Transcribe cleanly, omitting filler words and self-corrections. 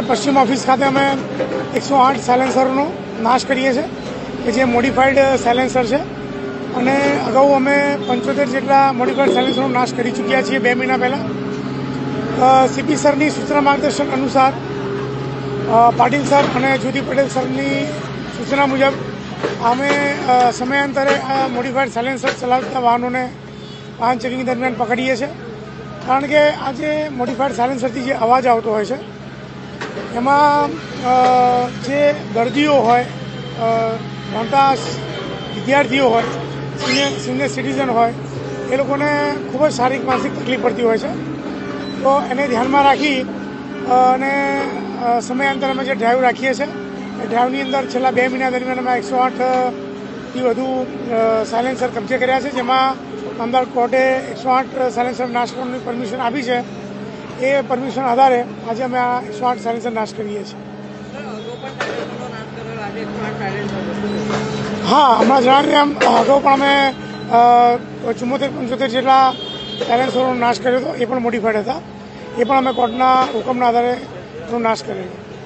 પશ્ચિમ ઓફિસ ખાતે અમે 108 સાયલેન્સરનો નાશ કરીએ છીએ કે જે મોડિફાઈડ સાયલેન્સર છે અને અગાઉ અમે 75 જેટલા મોડિફાઈડ સાયલેન્સરનો નાશ કરી ચૂક્યા છીએ 2 મહિના પહેલાં. સીપી સરની સૂચના માર્ગદર્શન અનુસાર પાટીલ સર અને જ્યોતિ પટેલ સરની સૂચના મુજબ અમે સમયાંતરે આ મોડિફાઈડ સાયલેન્સર ચલાવતા વાહનોને વાહન ચેકિંગ દરમિયાન પકડીએ છીએ. કારણ કે આ જે મોડિફાઈડ સાયલેન્સરથી જે અવાજ આવતો હોય છે એમાં જે દર્દીઓ હોય, મોટા વિદ્યાર્થીઓ હોય, સિનિયર સિટીઝન હોય, એ લોકોને ખૂબ જ શારીરિક માનસિક તકલીફ પડતી હોય છે. તો એને ધ્યાનમાં રાખી અને સમયાંતરે અમે જે ડ્રાઈવ રાખીએ છીએ એ ડ્રાઈવની અંદર છેલ્લા 2 મહિના દરમિયાન અમે 108થી વધુ સાયલેન્સર કબજે કર્યા છે, જેમાં અમદાવાદ કોર્ટે 108 સાયલેન્સર નાશ કરવાની પરમિશન આપી છે. એ પરમિશન આધારે આજે અમે આ 108 સાયલેન્સર નાશ કરીએ છીએ. હા, હમણાં જણાવ્યું એમ અગાઉ પણ અમે 74-75 જેટલા સાયલેન્સરોનો નાશ કર્યો હતો. એ પણ મોડિફાઈડ હતા. એ પણ અમે કોર્ટના હુકમના આધારે એનો નાશ કર્યો હતો.